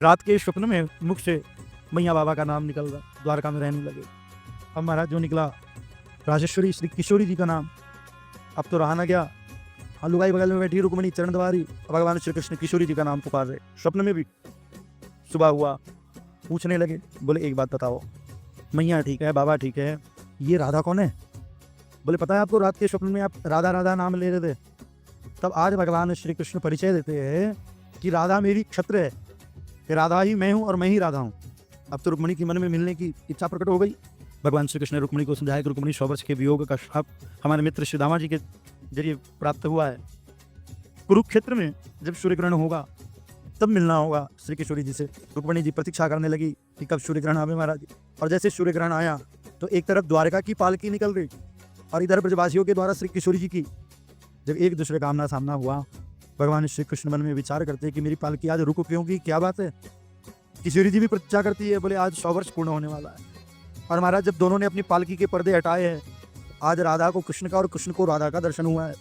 रात के स्वप्न में मुख से मैया बाबा का नाम निकल रहा, द्वारका में रहने लगे। अब महाराज जो निकला राजेश्वरी श्री किशोरी जी का नाम। अब तो रहा ना गया, हलुआई बगल में बैठी रुक्मणी चरण दवारी, भगवान श्री कृष्ण किशोरी जी का नाम पुकार रहे स्वप्न में भी। सुबह हुआ, पूछने लगे, बोले एक बात बताओ, मैया ठीक है, बाबा ठीक है, ये राधा कौन है? बोले पता है आपको, रात के स्वप्न में आप राधा राधा नाम ले रहे थे। तब आज भगवान श्री कृष्ण परिचय देते हैं कि राधा मेरी क्षत्र है, कि राधा ही मैं हूँ और मैं ही राधा हूँ। अब तो रुक्मणी के मन में मिलने की इच्छा प्रकट हो गई। भगवान श्री कृष्ण ने रुक्मणी को समझाया कि रुक्मणी 100 वर्ष के वियोग का श्राप हमारे मित्र श्री दामा जी के जरिए प्राप्त हुआ है। कुरुक्षेत्र में जब सूर्य ग्रहण होगा तब मिलना होगा श्री किशोरी जी से। रुक्मणी जी प्रतीक्षा करने लगी कि कब सूर्य ग्रहण आवे महाराज। और जैसे सूर्य ग्रहण आया तो एक तरफ द्वारका की पालकी निकल गई और इधर ब्रजवासियों के द्वारा श्री किशोरी जी की। जब एक दूसरे का आमना सामना हुआ, भगवान श्री कृष्ण मन में विचार करते हैं कि मेरी पालकी आज रुक क्यों गई, क्या बात है। किशोरी जी भी प्रतीक्षा करती है, बोले आज 100 वर्ष पूर्ण होने वाला है। और महाराज जब दोनों ने अपनी पालकी के पर्दे हटाए हैं, आज राधा को कृष्ण का और कृष्ण को राधा का दर्शन हुआ है।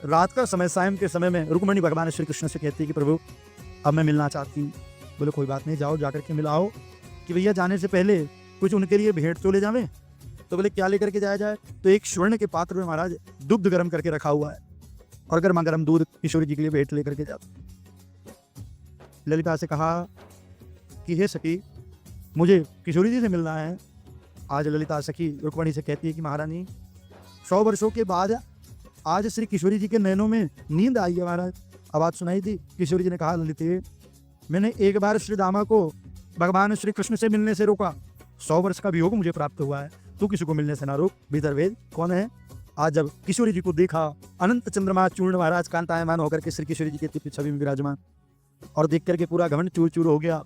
रात का समय, सायं के समय में रुक्मणी भगवान श्री कृष्ण से कहती है कि प्रभु अब मैं मिलना चाहती हूँ। बोले कोई बात नहीं, जाओ जाकर के मिलाओ। कि भैया जाने से पहले कुछ उनके लिए भेंट तो ले जावे। तो बोले क्या लेकर के जाया जाए? तो एक स्वर्ण के पात्र में महाराज दूध गर्म करके रखा हुआ है और गर्मा गर्म दूध किशोरी जी के लिए भेंट लेकर के जाओ। ललिता से कहा कि हे सखी, मुझे किशोरी जी से मिलना है। आज ललिता सखी रुक्मणी से कहती है कि महारानी 100 वर्षों के बाद आज श्री किशोरी जी के नैनों में नींद आई है महाराज। आवाज सुनाई थी। किशोरी जी ने कहा ललिते, मैंने एक बार श्री दामा को भगवान श्री कृष्ण से मिलने से रोका, 100 वर्ष का वियोग मुझे प्राप्त हुआ है, तू किसी को मिलने से ना रोक। भीतर वेद कौन है? आज जब किशोरी जी को देखा, अनंत चंद्रमा चूर्ण महाराज कांतायमान होकर के श्री किशोरी जी के छवि में विराजमान, और देख करके पूरा घमंड चूर चूर हो गया।